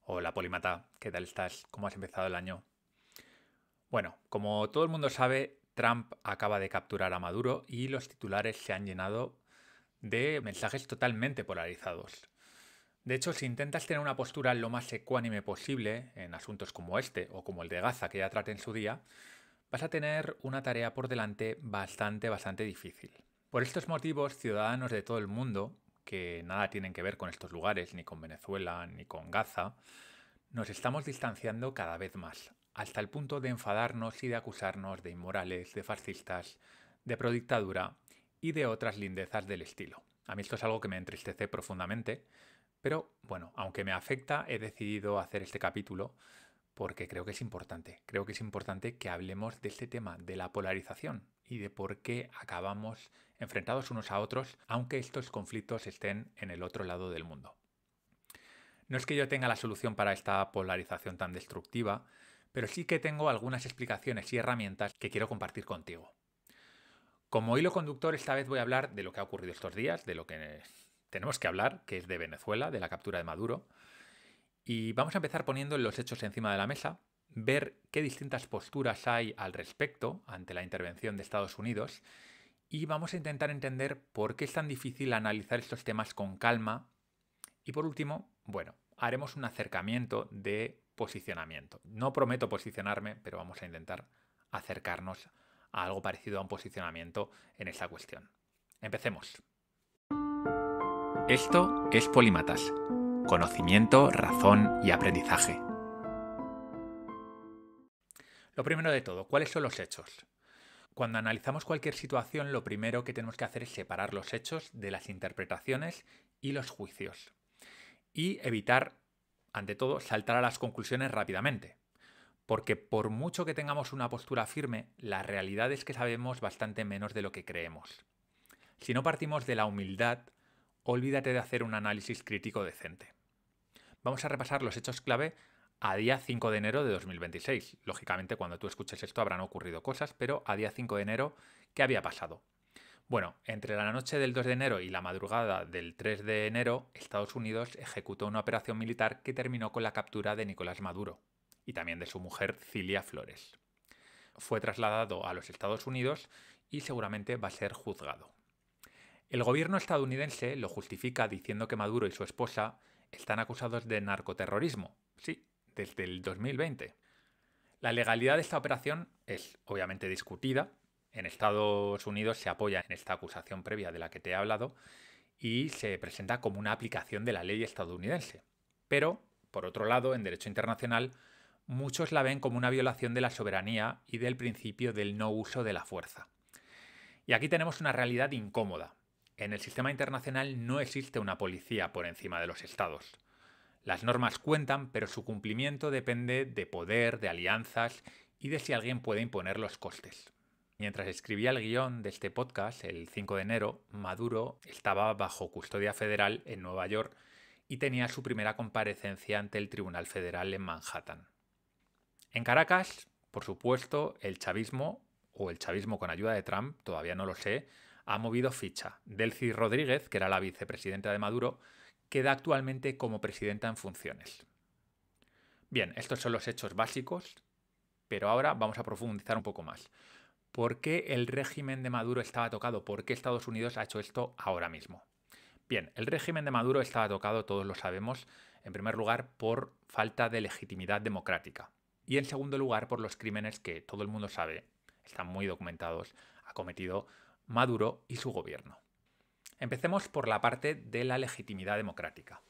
Hola Polímata, ¿qué tal estás? ¿Cómo has empezado el año? Bueno, como todo el mundo sabe, Trump acaba de capturar a Maduro y los titulares se han llenado de mensajes totalmente polarizados. De hecho, si intentas tener una postura lo más ecuánime posible en asuntos como este o como el de Gaza que ya traté en su día, vas a tener una tarea por delante bastante difícil. Por estos motivos, ciudadanos de todo el mundo, que nada tienen que ver con estos lugares, ni con Venezuela, ni con Gaza, nos estamos distanciando cada vez más, hasta el punto de enfadarnos y de acusarnos de inmorales, de fascistas, de prodictadura y de otras lindezas del estilo. A mí esto es algo que me entristece profundamente, pero bueno, aunque me afecta, he decidido hacer este capítulo porque creo que es importante. Creo que es importante que hablemos de este tema, de la polarización y de por qué acabamos enfrentados unos a otros, aunque estos conflictos estén en el otro lado del mundo. No es que yo tenga la solución para esta polarización tan destructiva, pero sí que tengo algunas explicaciones y herramientas que quiero compartir contigo. Como hilo conductor, esta vez voy a hablar de lo que ha ocurrido estos días, de lo que tenemos que hablar, que es de Venezuela, de la captura de Maduro. Y vamos a empezar poniendo los hechos encima de la mesa, ver qué distintas posturas hay al respecto ante la intervención de Estados Unidos y vamos a intentar entender por qué es tan difícil analizar estos temas con calma. Y por último, bueno, haremos un acercamiento de posicionamiento. No prometo posicionarme, pero vamos a intentar acercarnos a algo parecido a un posicionamiento en esta cuestión. Empecemos. Esto es Polímatas. Conocimiento, razón y aprendizaje. Lo primero de todo, ¿cuáles son los hechos? Cuando analizamos cualquier situación, lo primero que tenemos que hacer es separar los hechos de las interpretaciones y los juicios. Y evitar, ante todo, saltar a las conclusiones rápidamente. Porque por mucho que tengamos una postura firme, la realidad es que sabemos bastante menos de lo que creemos. Si no partimos de la humildad, olvídate de hacer un análisis crítico decente. Vamos a repasar los hechos clave a día 5 de enero de 2026. Lógicamente, cuando tú escuches esto habrán ocurrido cosas, pero a día 5 de enero, ¿qué había pasado? Bueno, entre la noche del 2 de enero y la madrugada del 3 de enero, Estados Unidos ejecutó una operación militar que terminó con la captura de Nicolás Maduro y también de su mujer Cilia Flores. Fue trasladado a los Estados Unidos y seguramente va a ser juzgado. El gobierno estadounidense lo justifica diciendo que Maduro y su esposa están acusados de narcoterrorismo. Sí, desde el 2020. La legalidad de esta operación es obviamente discutida. En Estados Unidos se apoya en esta acusación previa de la que te he hablado y se presenta como una aplicación de la ley estadounidense. Pero, por otro lado, en derecho internacional, muchos la ven como una violación de la soberanía y del principio del no uso de la fuerza. Y aquí tenemos una realidad incómoda. En el sistema internacional no existe una policía por encima de los estados. Las normas cuentan, pero su cumplimiento depende de poder, de alianzas y de si alguien puede imponer los costes. Mientras escribía el guión de este podcast, el 5 de enero, Maduro estaba bajo custodia federal en Nueva York y tenía su primera comparecencia ante el Tribunal Federal en Manhattan. En Caracas, por supuesto, el chavismo, o el chavismo con ayuda de Trump, todavía no lo sé, ha movido ficha. Delcy Rodríguez, que era la vicepresidenta de Maduro, queda actualmente como presidenta en funciones. Bien, estos son los hechos básicos, pero ahora vamos a profundizar un poco más. ¿Por qué el régimen de Maduro estaba tocado? ¿Por qué Estados Unidos ha hecho esto ahora mismo? Bien, el régimen de Maduro estaba tocado, todos lo sabemos, en primer lugar por falta de legitimidad democrática y en segundo lugar por los crímenes que todo el mundo sabe, están muy documentados, ha cometido Maduro y su gobierno. Empecemos por la parte de la legitimidad democrática.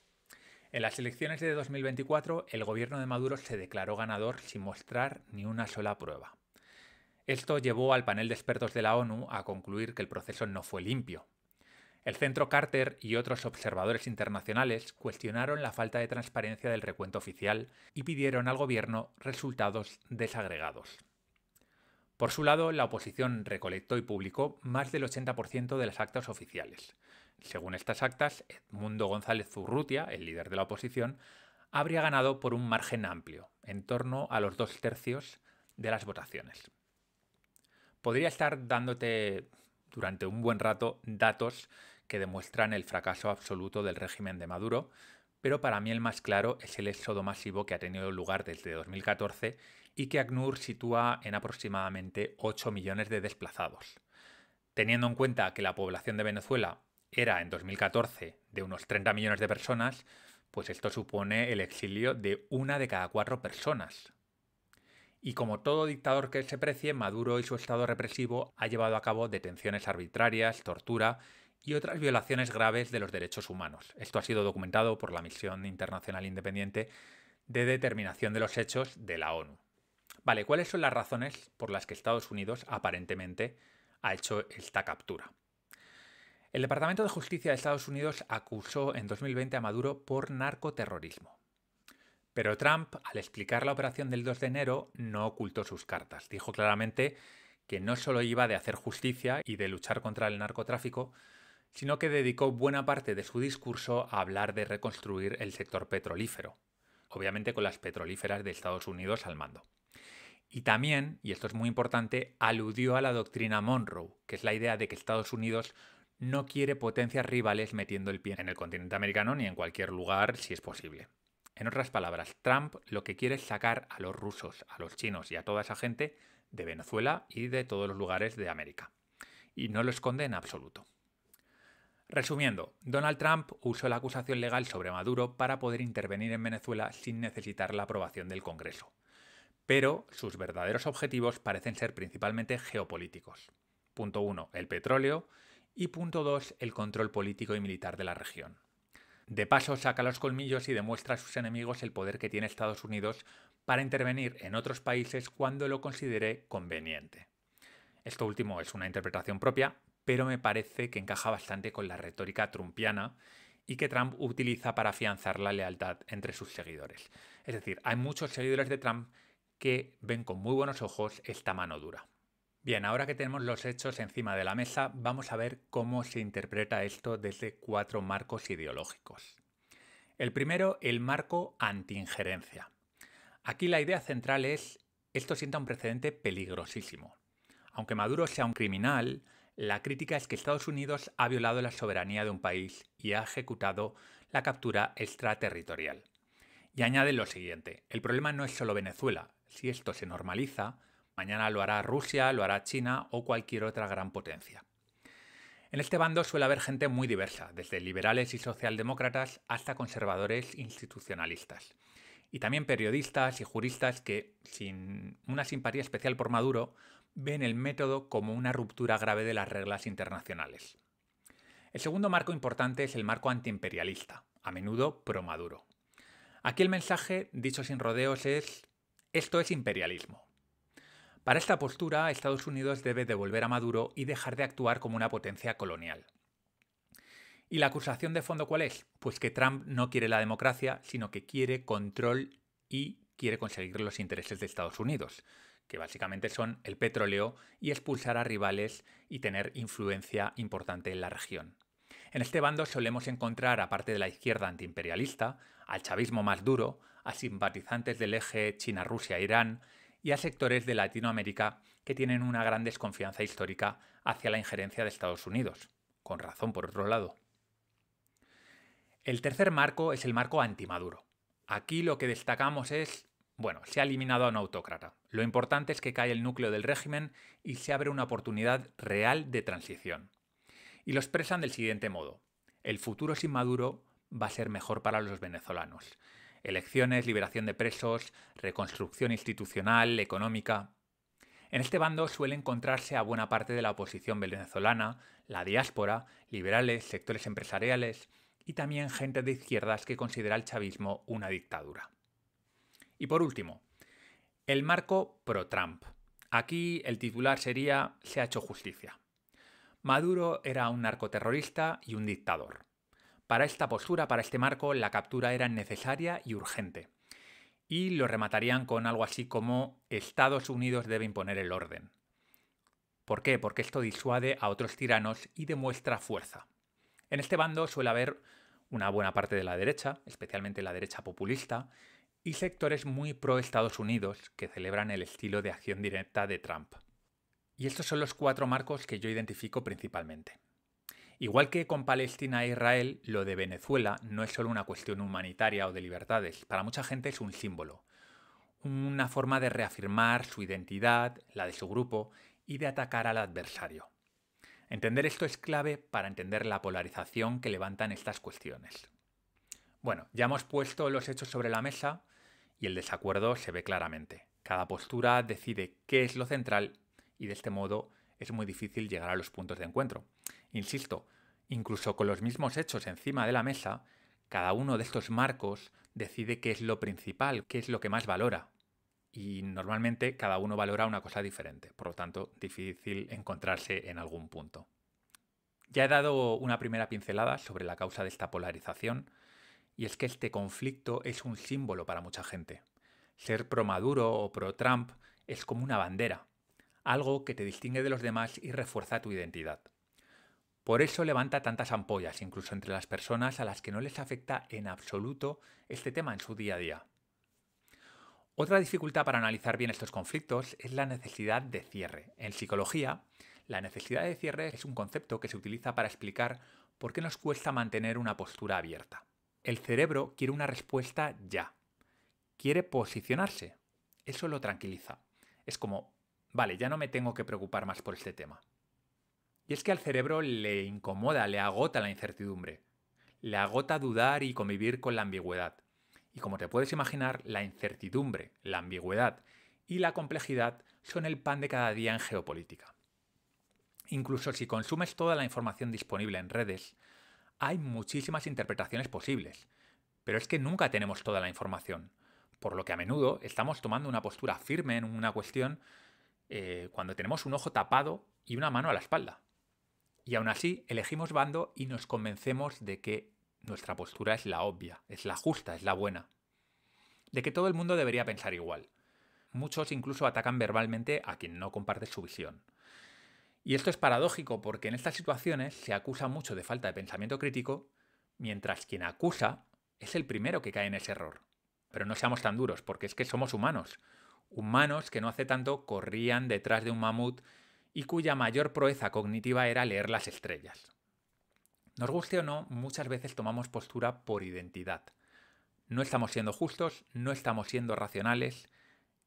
En las elecciones de 2024, el gobierno de Maduro se declaró ganador sin mostrar ni una sola prueba. Esto llevó al panel de expertos de la ONU a concluir que el proceso no fue limpio. El Centro Carter y otros observadores internacionales cuestionaron la falta de transparencia del recuento oficial y pidieron al gobierno resultados desagregados. Por su lado, la oposición recolectó y publicó más del 80% de las actas oficiales. Según estas actas, Edmundo González Urrutia, el líder de la oposición, habría ganado por un margen amplio, en torno a los 2/3 de las votaciones. Podría estar dándote durante un buen rato datos que demuestran el fracaso absoluto del régimen de Maduro, pero para mí el más claro es el éxodo masivo que ha tenido lugar desde 2014 y que ACNUR sitúa en aproximadamente 8 millones de desplazados. Teniendo en cuenta que la población de Venezuela era en 2014 de unos 30 millones de personas, pues esto supone el exilio de 1 de cada 4 personas. Y como todo dictador que se precie, Maduro y su estado represivo ha llevado a cabo detenciones arbitrarias, tortura y otras violaciones graves de los derechos humanos. Esto ha sido documentado por la Misión Internacional Independiente de Determinación de los Hechos de la ONU. Vale, ¿cuáles son las razones por las que Estados Unidos aparentemente ha hecho esta captura? El Departamento de Justicia de Estados Unidos acusó en 2020 a Maduro por narcoterrorismo. Pero Trump, al explicar la operación del 2 de enero, no ocultó sus cartas. Dijo claramente que no solo iba de hacer justicia y de luchar contra el narcotráfico, sino que dedicó buena parte de su discurso a hablar de reconstruir el sector petrolífero, obviamente con las petrolíferas de Estados Unidos al mando. Y también, y esto es muy importante, aludió a la doctrina Monroe, que es la idea de que Estados Unidos no quiere potencias rivales metiendo el pie en el continente americano ni en cualquier lugar si es posible. En otras palabras, Trump lo que quiere es sacar a los rusos, a los chinos y a toda esa gente de Venezuela y de todos los lugares de América. Y no lo esconde en absoluto. Resumiendo, Donald Trump usó la acusación legal sobre Maduro para poder intervenir en Venezuela sin necesitar la aprobación del Congreso. Pero sus verdaderos objetivos parecen ser principalmente geopolíticos. Punto 1, el petróleo, y punto 2, el control político y militar de la región. De paso, saca los colmillos y demuestra a sus enemigos el poder que tiene Estados Unidos para intervenir en otros países cuando lo considere conveniente. Esto último es una interpretación propia, pero me parece que encaja bastante con la retórica trumpiana y que Trump utiliza para afianzar la lealtad entre sus seguidores. Es decir, hay muchos seguidores de Trump que ven con muy buenos ojos esta mano dura. Bien, ahora que tenemos los hechos encima de la mesa, vamos a ver cómo se interpreta esto desde 4 marcos ideológicos. El primero, el marco anti-injerencia. Aquí la idea central es, esto sienta un precedente peligrosísimo. Aunque Maduro sea un criminal, la crítica es que Estados Unidos ha violado la soberanía de un país y ha ejecutado la captura extraterritorial. Y añade lo siguiente, el problema no es solo Venezuela. Si esto se normaliza, mañana lo hará Rusia, lo hará China o cualquier otra gran potencia. En este bando suele haber gente muy diversa, desde liberales y socialdemócratas hasta conservadores institucionalistas. Y también periodistas y juristas que, sin una simpatía especial por Maduro, ven el método como una ruptura grave de las reglas internacionales. El segundo marco importante es el marco antiimperialista, a menudo pro-Maduro. Aquí el mensaje, dicho sin rodeos, es: esto es imperialismo. Para esta postura, Estados Unidos debe devolver a Maduro y dejar de actuar como una potencia colonial. ¿Y la acusación de fondo cuál es? Pues que Trump no quiere la democracia, sino que quiere control y quiere conseguir los intereses de Estados Unidos, que básicamente son el petróleo y expulsar a rivales y tener influencia importante en la región. En este bando solemos encontrar, aparte de la izquierda antiimperialista, al chavismo más duro, a simpatizantes del eje China-Rusia-Irán y a sectores de Latinoamérica que tienen una gran desconfianza histórica hacia la injerencia de Estados Unidos. Con razón, por otro lado. El tercer marco es el marco anti-Maduro. Aquí lo que destacamos es, se ha eliminado a un autócrata. Lo importante es que cae el núcleo del régimen y se abre una oportunidad real de transición. Y lo expresan del siguiente modo: el futuro sin Maduro va a ser mejor para los venezolanos. Elecciones, liberación de presos, reconstrucción institucional, económica. En este bando suele encontrarse a buena parte de la oposición venezolana, la diáspora, liberales, sectores empresariales y también gente de izquierdas que considera el chavismo una dictadura. Y por último, el marco pro-Trump. Aquí el titular sería: se ha hecho justicia. Maduro era un narcoterrorista y un dictador. Para esta postura, para este marco, la captura era necesaria y urgente. Y lo rematarían con algo así como: Estados Unidos debe imponer el orden. ¿Por qué? Porque esto disuade a otros tiranos y demuestra fuerza. En este bando suele haber una buena parte de la derecha, especialmente la derecha populista, y sectores muy pro Estados Unidos que celebran el estilo de acción directa de Trump. Y estos son los 4 marcos que yo identifico principalmente. Igual que con Palestina e Israel, lo de Venezuela no es solo una cuestión humanitaria o de libertades. Para mucha gente es un símbolo, una forma de reafirmar su identidad, la de su grupo, y de atacar al adversario. Entender esto es clave para entender la polarización que levantan estas cuestiones. Bueno, ya hemos puesto los hechos sobre la mesa y el desacuerdo se ve claramente. Cada postura decide qué es lo central y de este modo es muy difícil llegar a los puntos de encuentro. Insisto, incluso con los mismos hechos encima de la mesa, cada uno de estos marcos decide qué es lo principal, qué es lo que más valora. Y normalmente cada uno valora una cosa diferente, por lo tanto, difícil encontrarse en algún punto. Ya he dado una primera pincelada sobre la causa de esta polarización, y es que este conflicto es un símbolo para mucha gente. Ser pro Maduro o pro Trump es como una bandera, algo que te distingue de los demás y refuerza tu identidad. Por eso levanta tantas ampollas, incluso entre las personas a las que no les afecta en absoluto este tema en su día a día. Otra dificultad para analizar bien estos conflictos es la necesidad de cierre. En psicología, la necesidad de cierre es un concepto que se utiliza para explicar por qué nos cuesta mantener una postura abierta. El cerebro quiere una respuesta ya. Quiere posicionarse. Eso lo tranquiliza. Es como, vale, ya no me tengo que preocupar más por este tema. Y es que al cerebro le incomoda, le agota la incertidumbre. Le agota dudar y convivir con la ambigüedad. Y como te puedes imaginar, la incertidumbre, la ambigüedad y la complejidad son el pan de cada día en geopolítica. Incluso si consumes toda la información disponible en redes, hay muchísimas interpretaciones posibles, pero es que nunca tenemos toda la información, por lo que a menudo estamos tomando una postura firme en una cuestión cuando tenemos un ojo tapado y una mano a la espalda. Y aún así elegimos bando y nos convencemos de que nuestra postura es la obvia, es la justa, es la buena. De que todo el mundo debería pensar igual. Muchos incluso atacan verbalmente a quien no comparte su visión. Y esto es paradójico porque en estas situaciones se acusa mucho de falta de pensamiento crítico, mientras quien acusa es el primero que cae en ese error. Pero no seamos tan duros, porque es que somos humanos. Humanos que no hace tanto corrían detrás de un mamut y cuya mayor proeza cognitiva era leer las estrellas. Nos guste o no, muchas veces tomamos postura por identidad. No estamos siendo justos, no estamos siendo racionales,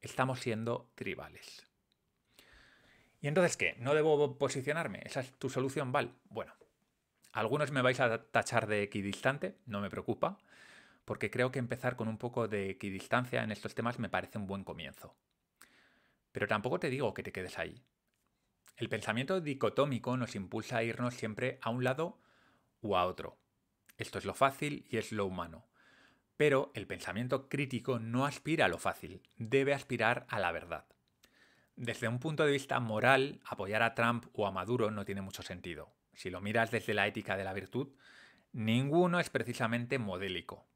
estamos siendo tribales. ¿Y entonces qué? ¿No debo posicionarme? ¿Esa es tu solución, Val? Bueno, algunos me vais a tachar de equidistante, no me preocupa, porque creo que empezar con un poco de equidistancia en estos temas me parece un buen comienzo. Pero tampoco te digo que te quedes ahí. El pensamiento dicotómico nos impulsa a irnos siempre a un lado u a otro. Esto es lo fácil y es lo humano. Pero el pensamiento crítico no aspira a lo fácil, debe aspirar a la verdad. Desde un punto de vista moral, apoyar a Trump o a Maduro no tiene mucho sentido. Si lo miras desde la ética de la virtud, ninguno es precisamente modélico.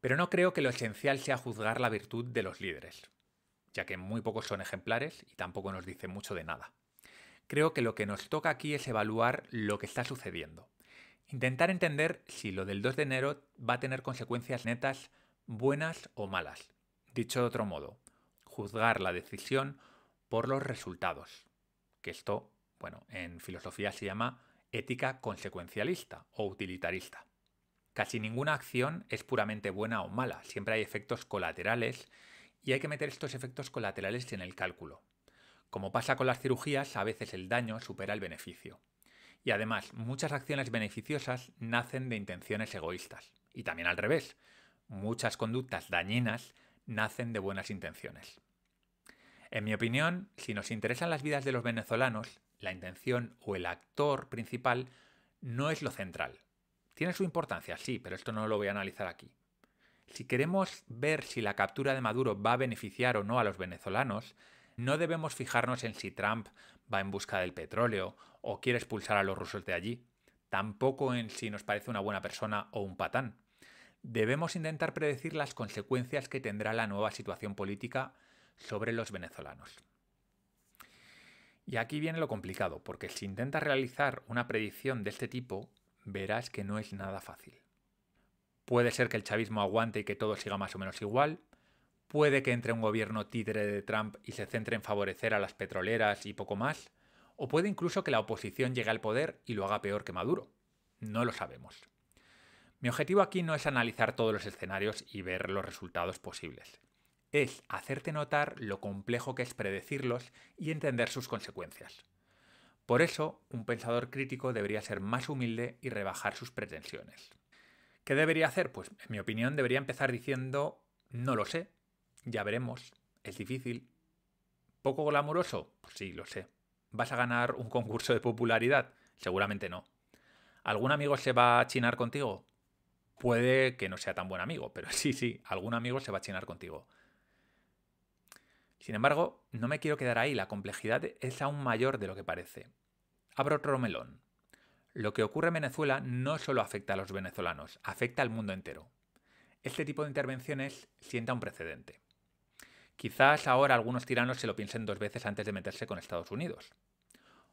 Pero no creo que lo esencial sea juzgar la virtud de los líderes, ya que muy pocos son ejemplares y tampoco nos dicen mucho de nada. Creo que lo que nos toca aquí es evaluar lo que está sucediendo. Intentar entender si lo del 2 de enero va a tener consecuencias netas buenas o malas. Dicho de otro modo, juzgar la decisión por los resultados. Que esto, bueno, en filosofía se llama ética consecuencialista o utilitarista. Casi ninguna acción es puramente buena o mala, siempre hay efectos colaterales y hay que meter estos efectos colaterales en el cálculo. Como pasa con las cirugías, a veces el daño supera el beneficio. Y además, muchas acciones beneficiosas nacen de intenciones egoístas. Y también al revés, muchas conductas dañinas nacen de buenas intenciones. En mi opinión, si nos interesan las vidas de los venezolanos, la intención o el actor principal no es lo central. Tiene su importancia, sí, pero esto no lo voy a analizar aquí. Si queremos ver si la captura de Maduro va a beneficiar o no a los venezolanos, no debemos fijarnos en si Trump va en busca del petróleo o quiere expulsar a los rusos de allí. Tampoco en si nos parece una buena persona o un patán. Debemos intentar predecir las consecuencias que tendrá la nueva situación política sobre los venezolanos. Y aquí viene lo complicado, porque si intentas realizar una predicción de este tipo, verás que no es nada fácil. Puede ser que el chavismo aguante y que todo siga más o menos igual. Puede que entre un gobierno títere de Trump y se centre en favorecer a las petroleras y poco más. O puede incluso que la oposición llegue al poder y lo haga peor que Maduro. No lo sabemos. Mi objetivo aquí no es analizar todos los escenarios y ver los resultados posibles. Es hacerte notar lo complejo que es predecirlos y entender sus consecuencias. Por eso, un pensador crítico debería ser más humilde y rebajar sus pretensiones. ¿Qué debería hacer? Pues, en mi opinión, debería empezar diciendo: no lo sé, ya veremos, es difícil. ¿Poco glamuroso? Pues sí, lo sé. ¿Vas a ganar un concurso de popularidad? Seguramente no. ¿Algún amigo se va a chinar contigo? Puede que no sea tan buen amigo, pero sí, algún amigo se va a chinar contigo. Sin embargo, no me quiero quedar ahí, la complejidad es aún mayor de lo que parece. Abro otro melón. Lo que ocurre en Venezuela no solo afecta a los venezolanos, afecta al mundo entero. Este tipo de intervenciones sienta un precedente. Quizás ahora algunos tiranos se lo piensen 2 veces antes de meterse con Estados Unidos.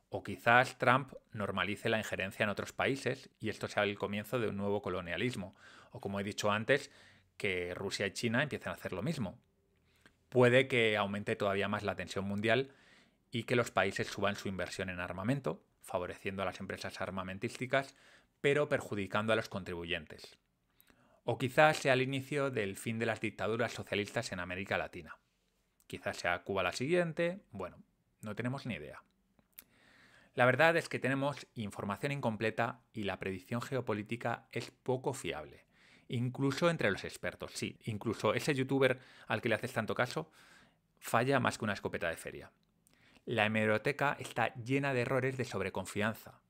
O quizás Trump normalice la injerencia en otros países y esto sea el comienzo de un nuevo colonialismo. O como he dicho antes, que Rusia y China empiecen a hacer lo mismo. Puede que aumente todavía más la tensión mundial y que los países suban su inversión en armamento, favoreciendo a las empresas armamentísticas, pero perjudicando a los contribuyentes. O quizás sea el inicio del fin de las dictaduras socialistas en América Latina. Quizás sea Cuba la siguiente, bueno, no tenemos ni idea. La verdad es que tenemos información incompleta y la predicción geopolítica es poco fiable. Incluso entre los expertos, sí, incluso ese youtuber al que le haces tanto caso falla más que una escopeta de feria. La hemeroteca está llena de errores de sobreconfianza.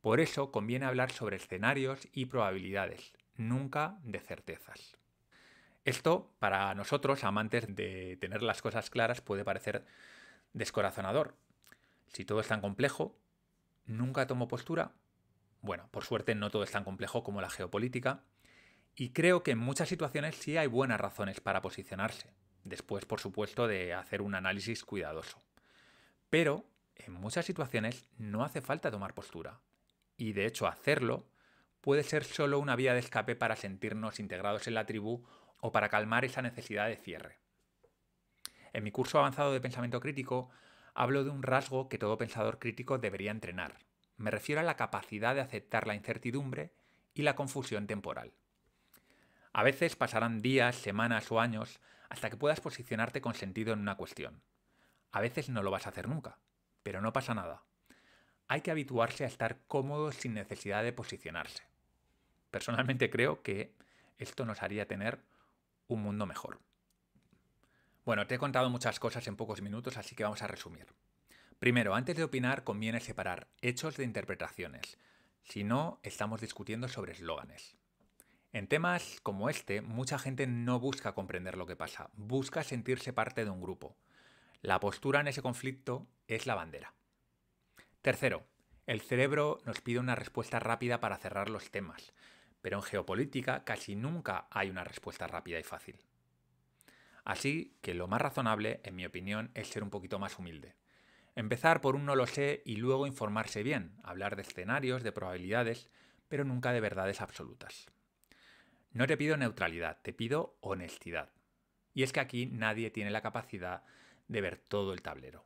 Por eso conviene hablar sobre escenarios y probabilidades, nunca de certezas. Esto, para nosotros, amantes de tener las cosas claras, puede parecer descorazonador. Si todo es tan complejo, ¿nunca tomo postura? Bueno, por suerte no todo es tan complejo como la geopolítica, y creo que en muchas situaciones sí hay buenas razones para posicionarse, después, por supuesto, de hacer un análisis cuidadoso. Pero en muchas situaciones no hace falta tomar postura, y de hecho hacerlo puede ser solo una vía de escape para sentirnos integrados en la tribu o para calmar esa necesidad de cierre. En mi curso avanzado de pensamiento crítico hablo de un rasgo que todo pensador crítico debería entrenar. Me refiero a la capacidad de aceptar la incertidumbre y la confusión temporal. A veces pasarán días, semanas o años hasta que puedas posicionarte con sentido en una cuestión. A veces no lo vas a hacer nunca, pero no pasa nada. Hay que habituarse a estar cómodo sin necesidad de posicionarse. Personalmente creo que esto nos haría tener un mundo mejor. Bueno, te he contado muchas cosas en pocos minutos, así que vamos a resumir. Primero, antes de opinar conviene separar hechos de interpretaciones. Si no, estamos discutiendo sobre eslóganes. En temas como este, mucha gente no busca comprender lo que pasa, busca sentirse parte de un grupo. La postura en ese conflicto es la bandera. Tercero, el cerebro nos pide una respuesta rápida para cerrar los temas, pero en geopolítica casi nunca hay una respuesta rápida y fácil. Así que lo más razonable, en mi opinión, es ser un poquito más humilde. Empezar por un no lo sé y luego informarse bien, hablar de escenarios, de probabilidades, pero nunca de verdades absolutas. No te pido neutralidad, te pido honestidad. Y es que aquí nadie tiene la capacidad de ver todo el tablero.